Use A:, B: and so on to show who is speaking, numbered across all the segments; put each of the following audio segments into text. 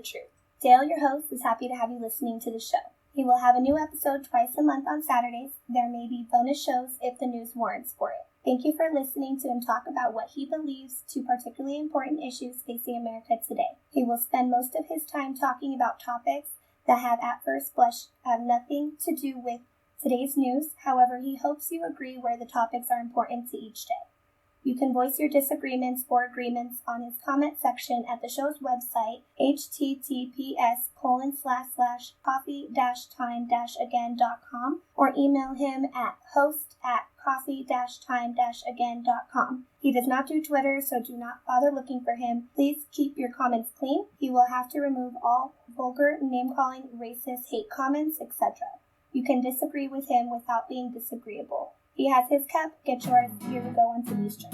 A: the truth. Dale, your host, is happy to have you listening to the show. He will have a new episode twice a month on Saturdays. There may be bonus shows if the news warrants for it. Thank you for listening to him talk about what he believes to particularly important issues facing America today. He will spend most of his time talking about topics that have at first blush have nothing to do with today's news. However, he hopes you agree where the topics are important to each day. You can voice your disagreements or agreements on his comment section at the show's website, https://coffee-time-again.com, or email him at host@coffee-time-again.com. He does not do Twitter, so do not bother looking for him. Please keep your comments clean. He will have to remove all vulgar, name-calling, racist, hate comments, etc. You can disagree with him without being disagreeable. He has his cup, get yours. Here we go on today's show.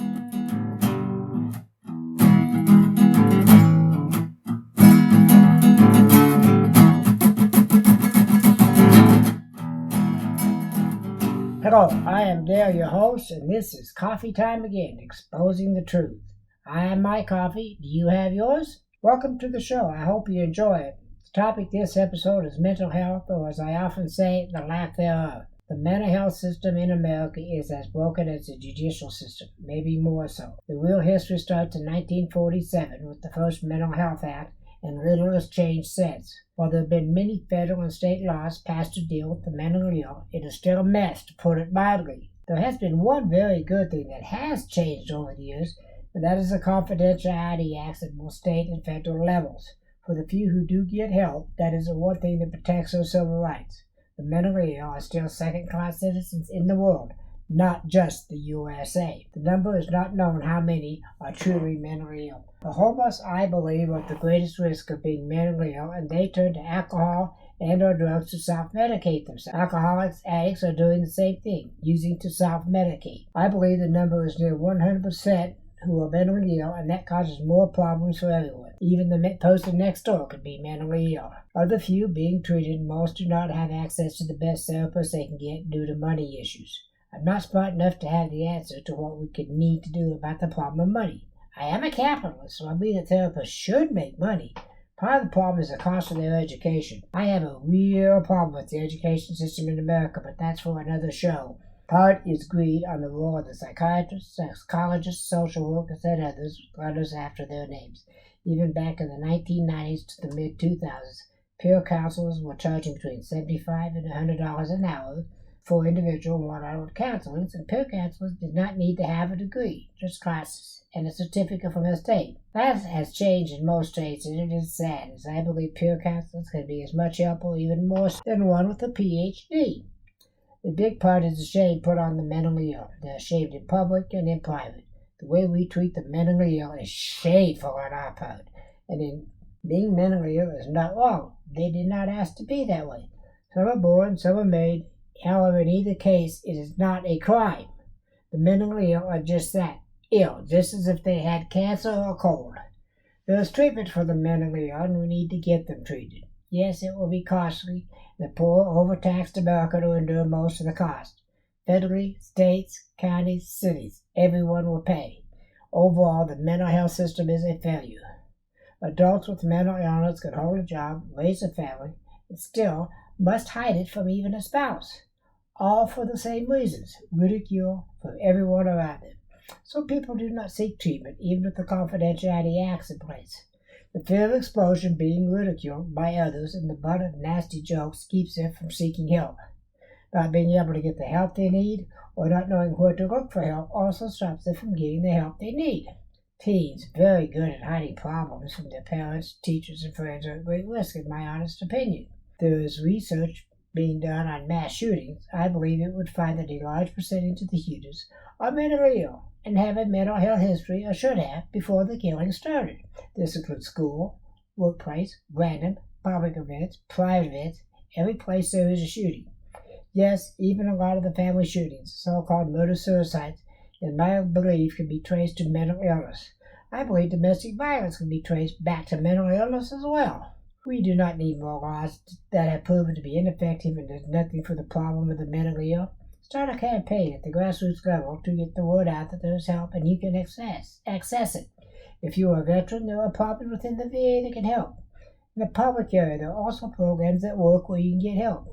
B: Hello, I am Dale, your host, and this is Coffee Time Again, exposing the truth. I have my coffee. Do you have yours? Welcome to the show. I hope you enjoy it. The topic this episode is mental health, or as I often say, the lack thereof. The mental health system in America is as broken as the judicial system, maybe more so. The real history starts in 1947 with the first Mental Health Act, and little has changed since. While there have been many federal and state laws passed to deal with the mentally ill, it is still a mess, to put it mildly. There has been one very good thing that has changed over the years, and that is the Confidentiality Acts at both state and federal levels. For the few who do get help, that is the one thing that protects their civil rights. The mentally ill are still second-class citizens in the world, not just the USA. The number is not known how many are truly mentally ill. The homeless, I believe, are at the greatest risk of being mentally ill, and they turn to alcohol and or drugs to self-medicate themselves. Alcoholics, addicts are doing the same thing, using to self-medicate. I believe the number is near 100% who are mentally ill, and that causes more problems for everyone. Even the person next door could be mentally ill. Of the few being treated, most do not have access to the best therapists they can get due to money issues. I'm not smart enough to have the answer to what we could need to do about the problem of money. I am a capitalist, so I believe that therapists should make money. Part of the problem is the cost of their education. I have a real problem with the education system in America, but that's for another show. Part is greed on the role of the psychiatrists, psychologists, social workers, and others after their names. Even back in the 1990s to the mid-2000s, peer counselors were charging between $75 and $100 an hour for individual one-on-one counseling, and peer counselors did not need to have a degree, just classes and a certificate from the state. That has changed in most states, and it is sad, as I believe peer counselors can be as much help or even more than one with a PhD. The big part is the shame put on the mentally ill. They're ashamed in public and in private. The way we treat the mentally ill is shameful on our part. And in being mentally ill is not wrong. They did not ask to be that way. Some are born, some are made. However, in either case, it is not a crime. The mentally ill are just that, ill, just as if they had cancer or a cold. There is treatment for the mentally ill, and we need to get them treated. Yes, it will be costly. The poor, overtaxed America will endure most of the cost. Federally, states, counties, cities, everyone will pay. Overall, the mental health system is a failure. Adults with mental illness can hold a job, raise a family, and still must hide it from even a spouse. All for the same reasons, ridicule from everyone around them. So people do not seek treatment, even with the Confidentiality Acts in place. The fear of exposure, being ridiculed by others, and the butt of nasty jokes keeps them from seeking help. Not being able to get the help they need, or not knowing where to look for help, also stops them from getting the help they need. Teens, very good at hiding problems from their parents, teachers, and friends, are at great risk, in my honest opinion. There is research being done on mass shootings. I believe it would find that a large percentage of the shooters are mentally ill and have a mental health history, or should have, before the killing started. This includes school, workplace, random, public events, private events, every place there is a shooting. Yes, even a lot of the family shootings, so-called murder-suicides, in my belief, can be traced to mental illness. I believe domestic violence can be traced back to mental illness as well. We do not need more laws that have proven to be ineffective and does nothing for the problem of the mentally ill. Start a campaign at the grassroots level to get the word out that there is help and you can access it. If you are a veteran, there are problems within the VA that can help. In the public area, there are also programs at work where you can get help.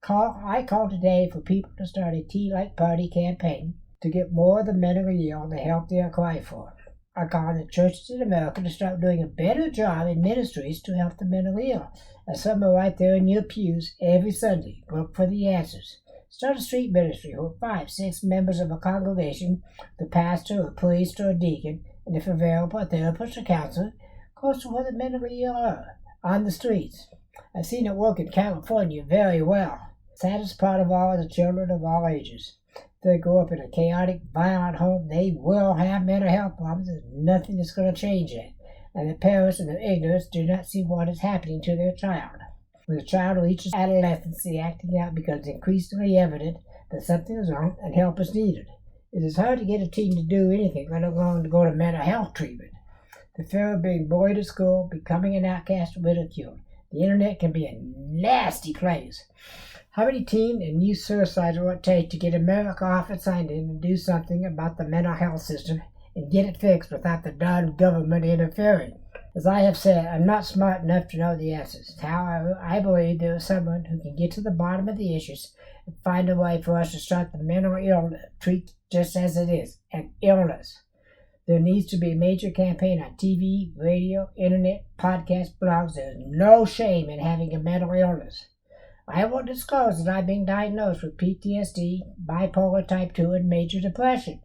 B: I call today for people to start a Tea Like Party campaign to get more of the mentally ill the help they are crying for. I call on the churches in America to start doing a better job in ministries to help the mentally ill. As some are right there in your pews every Sunday. Look for the answers. Start a street ministry with 5-6 members of a congregation, the pastor, a priest, or a deacon, and if available, a therapist or counselor, close to where the mentally ill are, on the streets. I've seen it work in California very well. The saddest part of all is the children of all ages. If they grow up in a chaotic, violent home, they will have mental health problems. There's nothing that's going to change that. And the parents in their ignorance do not see what is happening to their child. When the child reaches adolescence, the acting out becomes increasingly evident that something is wrong and help is needed. It is hard to get a teen to do anything, let alone to go to mental health treatment. The fear of being bullied at school, becoming an outcast, or ridiculed. The internet can be a nasty place. How many teen and youth suicides will it take to get America off its hind end and do something about the mental health system and get it fixed without the darn government interfering? As I have said, I'm not smart enough to know the answers. However, I believe there is someone who can get to the bottom of the issues and find a way for us to start the mental illness treat just as it is, an illness. There needs to be a major campaign on TV, radio, internet, podcasts, blogs. There's no shame in having a mental illness. I will disclose that I've been diagnosed with PTSD, bipolar type 2, and major depression.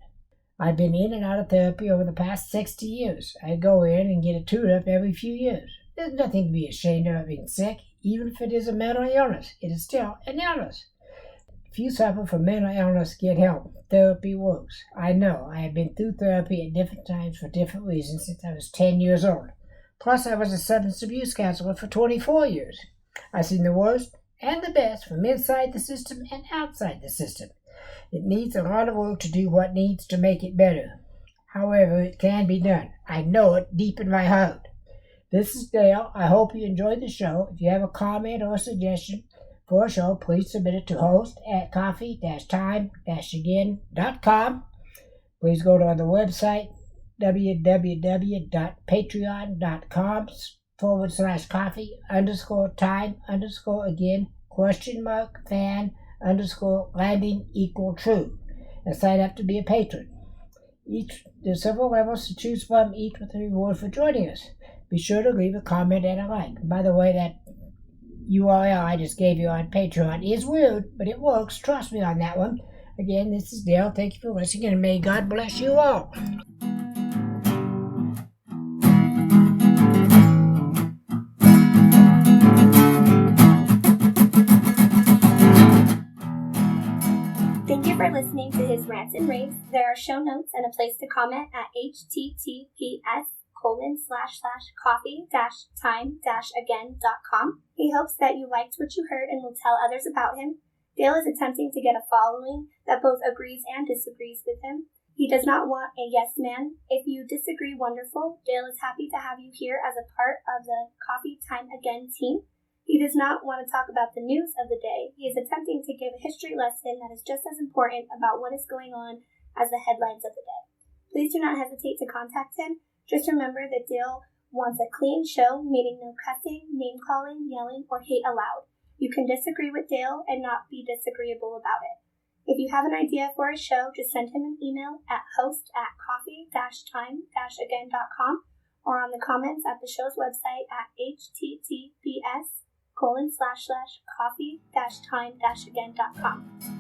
B: I've been in and out of therapy over the past 60 years. I go in and get a tune-up every few years. There's nothing to be ashamed of being sick. Even if it is a mental illness, it is still an illness. If you suffer from mental illness, get help. Therapy works. I know. I have been through therapy at different times for different reasons since I was 10 years old. Plus, I was a substance abuse counselor for 24 years. I've seen the worst and the best from inside the system and outside the system. It needs a lot of work to do what needs to make it better. However, it can be done. I know it deep in my heart. This is Dale. I hope you enjoyed the show. If you have a comment or a suggestion for a show, please submit it to host@coffee-time-again.com. Please go to the website www.patreon.com/coffee_time_again?fan_landing=true and sign up to be a patron. There's several levels to choose from, each with a reward for joining us. Be sure to leave a comment and a like. By the way, that URL I just gave you on Patreon is weird, but it works. Trust me on that one. Again, this is Dale. Thank you for listening, and may God bless you all.
A: Thank you for listening to his rants and raves. There are show notes and a place to comment at https://coffee-time-again.com. He hopes that you liked what you heard and will tell others about him. Dale is attempting to get a following that both agrees and disagrees with him. He does not want a yes man. If you disagree, wonderful. Dale is happy to have you here as a part of the Coffee Time Again team. He does not want to talk about the news of the day. He is attempting to give a history lesson that is just as important about what is going on as the headlines of the day. Please do not hesitate to contact him. Just remember that Dale wants a clean show, meaning no cussing, name-calling, yelling, or hate allowed. You can disagree with Dale and not be disagreeable about it. If you have an idea for a show, just send him an email at host@coffee-time-again.com or on the comments at the show's website at https://coffee-time-again.com.